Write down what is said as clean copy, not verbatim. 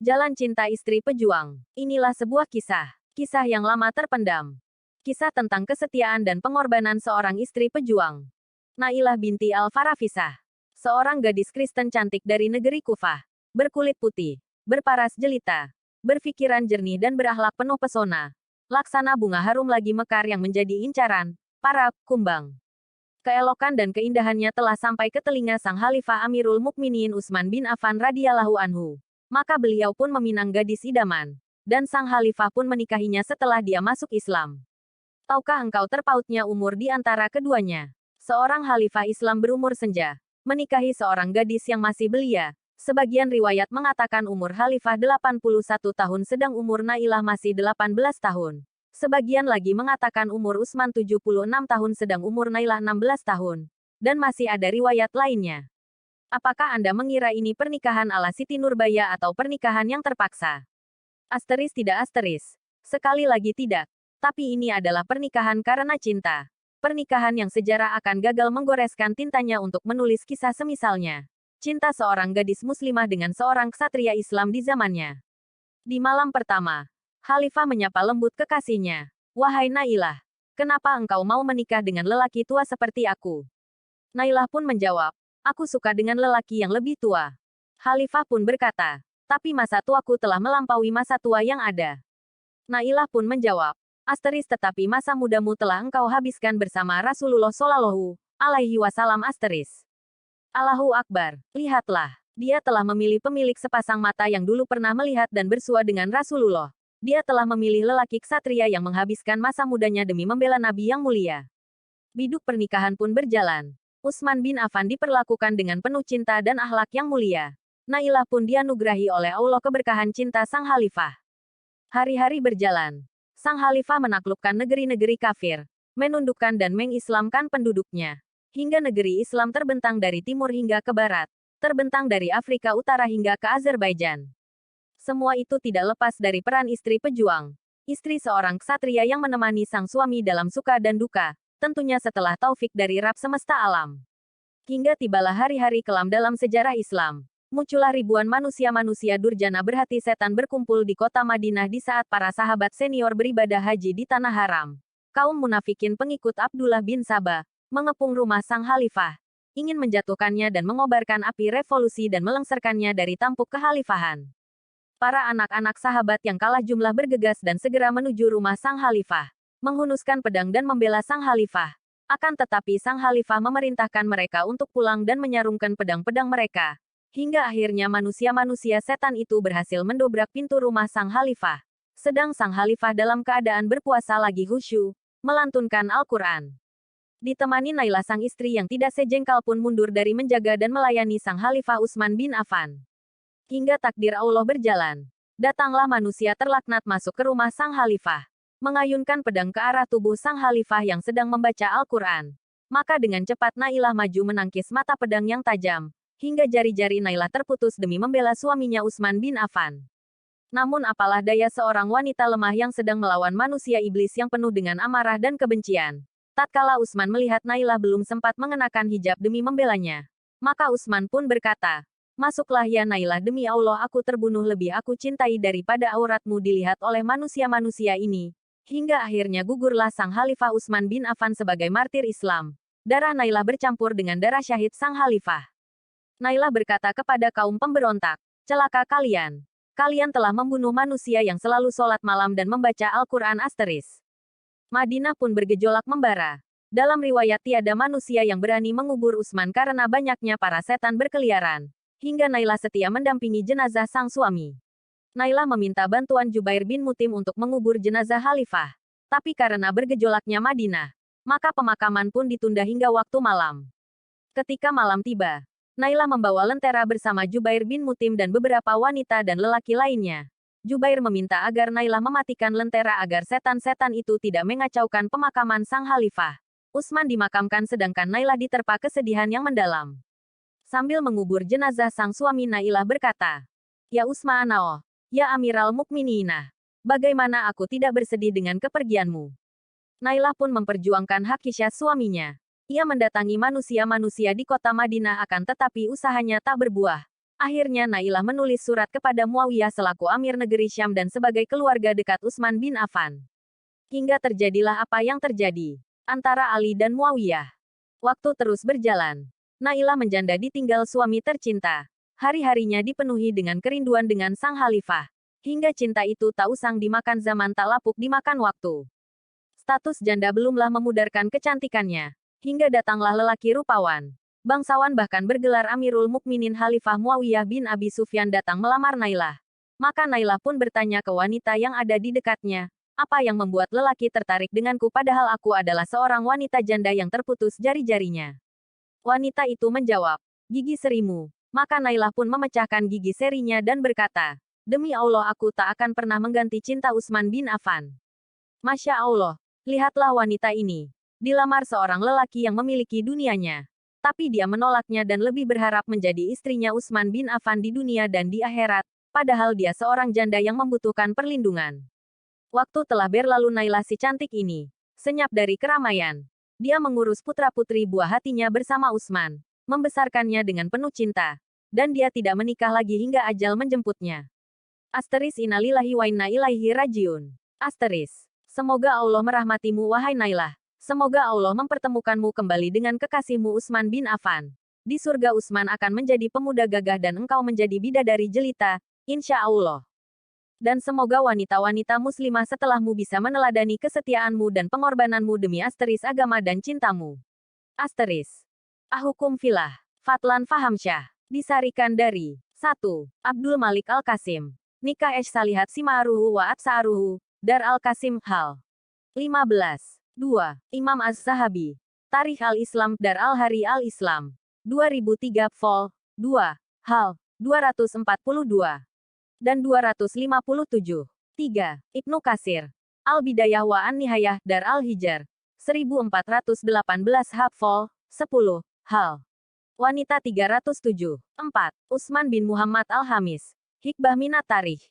Jalan Cinta Istri Pejuang. Inilah sebuah kisah. Kisah yang lama terpendam. Kisah tentang kesetiaan dan pengorbanan seorang istri pejuang. Nailah binti Al-Farafisah. Seorang gadis Kristen cantik dari negeri Kufah. Berkulit putih. Berparas jelita. Berpikiran jernih dan berakhlak penuh pesona. Laksana bunga harum lagi mekar yang menjadi incaran para kumbang. Keelokan dan keindahannya telah sampai ke telinga sang Khalifah Amirul Mukminin Utsman bin Affan radhiyallahu anhu. Maka beliau pun meminang gadis idaman. Dan sang Khalifah pun menikahinya setelah dia masuk Islam. Tahukah engkau terpautnya umur di antara keduanya? Seorang Khalifah Islam berumur senja. Menikahi seorang gadis yang masih belia. Sebagian riwayat mengatakan umur Khalifah 81 tahun sedang umur Nailah masih 18 tahun. Sebagian lagi mengatakan umur Utsman 76 tahun sedang umur Nailah 16 tahun. Dan masih ada riwayat lainnya. Apakah Anda mengira ini pernikahan ala Siti Nurbaya atau pernikahan yang terpaksa? Asteris tidak asteris. Sekali lagi tidak. Tapi ini adalah pernikahan karena cinta. Pernikahan yang sejarah akan gagal menggoreskan tintanya untuk menulis kisah semisalnya. Cinta seorang gadis muslimah dengan seorang ksatria Islam di zamannya. Di malam pertama, Khalifah menyapa lembut kekasihnya. Wahai Nailah, kenapa engkau mau menikah dengan lelaki tua seperti aku? Nailah pun menjawab, aku suka dengan lelaki yang lebih tua. Khalifah pun berkata, tapi masa tuaku telah melampaui masa tua yang ada. Nailah pun menjawab, asteris tetapi masa mudamu telah engkau habiskan bersama Rasulullah Shallallahu alaihi wasallam asteris. Allahu Akbar, lihatlah, dia telah memilih pemilik sepasang mata yang dulu pernah melihat dan bersua dengan Rasulullah. Dia telah memilih lelaki ksatria yang menghabiskan masa mudanya demi membela Nabi yang mulia. Biduk pernikahan pun berjalan. Utsman bin Affan diperlakukan dengan penuh cinta dan akhlak yang mulia. Nailah pun dianugerahi oleh Allah keberkahan cinta sang Khalifah. Hari-hari berjalan. Sang Khalifah menaklukkan negeri-negeri kafir, menundukkan dan mengislamkan penduduknya. Hingga negeri Islam terbentang dari timur hingga ke barat. Terbentang dari Afrika Utara hingga ke Azerbaijan. Semua itu tidak lepas dari peran istri pejuang. Istri seorang ksatria yang menemani sang suami dalam suka dan duka, tentunya setelah taufik dari Rabb semesta alam. Hingga tibalah hari-hari kelam dalam sejarah Islam. Muncullah ribuan manusia-manusia durjana berhati setan berkumpul di kota Madinah di saat para sahabat senior beribadah haji di tanah haram. Kaum munafikin pengikut Abdullah bin Sabah, mengepung rumah sang Khalifah, ingin menjatuhkannya dan mengobarkan api revolusi dan melengsarkannya dari tampuk kekhalifahan. Para anak-anak sahabat yang kalah jumlah bergegas dan segera menuju rumah sang Khalifah, menghunuskan pedang dan membela sang Khalifah. Akan tetapi sang Khalifah memerintahkan mereka untuk pulang dan menyarungkan pedang-pedang mereka. Hingga akhirnya manusia-manusia setan itu berhasil mendobrak pintu rumah sang Khalifah. Sedang sang Khalifah dalam keadaan berpuasa lagi khusyuk, melantunkan Al-Quran. Ditemani Nailah sang istri yang tidak sejengkal pun mundur dari menjaga dan melayani sang Khalifah Utsman bin Affan. Hingga takdir Allah berjalan. Datanglah manusia terlaknat masuk ke rumah sang Khalifah. Mengayunkan pedang ke arah tubuh sang Khalifah yang sedang membaca Al-Quran. Maka dengan cepat Nailah maju menangkis mata pedang yang tajam. Hingga jari-jari Nailah terputus demi membela suaminya Utsman bin Affan. Namun apalah daya seorang wanita lemah yang sedang melawan manusia iblis yang penuh dengan amarah dan kebencian. Tatkala Utsman melihat Nailah belum sempat mengenakan hijab demi membelanya. Maka Utsman pun berkata, masuklah ya Nailah, demi Allah aku terbunuh lebih aku cintai daripada auratmu dilihat oleh manusia-manusia ini. Hingga akhirnya gugurlah sang Khalifah Utsman bin Affan sebagai martir Islam. Darah Nailah bercampur dengan darah syahid sang Khalifah. Nailah berkata kepada kaum pemberontak, celaka kalian. Kalian telah membunuh manusia yang selalu sholat malam dan membaca Al-Quran asteris. Madinah pun bergejolak membara. Dalam riwayat tiada manusia yang berani mengubur Utsman karena banyaknya para setan berkeliaran. Hingga Nailah setia mendampingi jenazah sang suami. Nailah meminta bantuan Jubair bin Mut'im untuk mengubur jenazah Khalifah. Tapi karena bergejolaknya Madinah, maka pemakaman pun ditunda hingga waktu malam. Ketika malam tiba, Nailah membawa lentera bersama Jubair bin Mut'im dan beberapa wanita dan lelaki lainnya. Jubair meminta agar Nailah mematikan lentera agar setan-setan itu tidak mengacaukan pemakaman sang Khalifah. Utsman dimakamkan sedangkan Nailah diterpa kesedihan yang mendalam. Sambil mengubur jenazah sang suami Nailah berkata, ya Utsman, ya Amiral Mukminina, bagaimana aku tidak bersedih dengan kepergianmu. Nailah pun memperjuangkan hak isyah suaminya. Ia mendatangi manusia-manusia di kota Madinah akan tetapi usahanya tak berbuah. Akhirnya Nailah menulis surat kepada Muawiyah selaku Amir Negeri Syam dan sebagai keluarga dekat Utsman bin Affan. Hingga terjadilah apa yang terjadi antara Ali dan Muawiyah. Waktu terus berjalan. Nailah menjanda ditinggal suami tercinta. Hari-harinya dipenuhi dengan kerinduan dengan sang khalifah. Hingga cinta itu tak usang dimakan zaman tak lapuk dimakan waktu. Status janda belumlah memudarkan kecantikannya. Hingga datanglah lelaki rupawan. Bangsawan bahkan bergelar Amirul Mukminin Khalifah Muawiyah bin Abi Sufyan datang melamar Nailah. Maka Nailah pun bertanya ke wanita yang ada di dekatnya, apa yang membuat lelaki tertarik denganku padahal aku adalah seorang wanita janda yang terputus jari-jarinya. Wanita itu menjawab, gigi serimu. Maka Nailah pun memecahkan gigi serinya dan berkata, demi Allah aku tak akan pernah mengganti cinta Utsman bin Affan. Masya Allah, lihatlah wanita ini. Dilamar seorang lelaki yang memiliki dunianya. Tapi dia menolaknya dan lebih berharap menjadi istrinya Utsman bin Affan di dunia dan di akhirat, padahal dia seorang janda yang membutuhkan perlindungan. Waktu telah berlalu Nailah si cantik ini. Senyap dari keramaian. Dia mengurus putra-putri buah hatinya bersama Utsman, membesarkannya dengan penuh cinta. Dan dia tidak menikah lagi hingga ajal menjemputnya. Asteris innalillahi wa inna ilaihi rajiun. Asteris. Semoga Allah merahmatimu wahai Nailah. Semoga Allah mempertemukanmu kembali dengan kekasihmu Utsman bin Affan. Di surga Utsman akan menjadi pemuda gagah dan engkau menjadi bidadari jelita, insya Allah. Dan semoga wanita-wanita muslimah setelahmu bisa meneladani kesetiaanmu dan pengorbananmu demi asteris agama dan cintamu. Asteris. Ahukum Filah. Fatlan Fahamsyah. Disarikan dari 1. Abdul Malik Al-Qasim. Nikah Esh Salihat Sima'aruhu wa Atsa'aruhu. Dar Al-Qasim Hal. 15. 2. Imam Az-Zahabi. Tarikh Al-Islam Dar Al-Hari Al-Islam. 2003 Vol. 2. Hal. 242. Dan 257. 3. Ibnu Katsir. Al-Bidayah wa An-Nihayah Dar Al-Hijr. 1418 Hab Vol. 10. Hal. Wanita 307. 4. Utsman bin Muhammad Al-Hamis. Hikbah Minat Tarikh.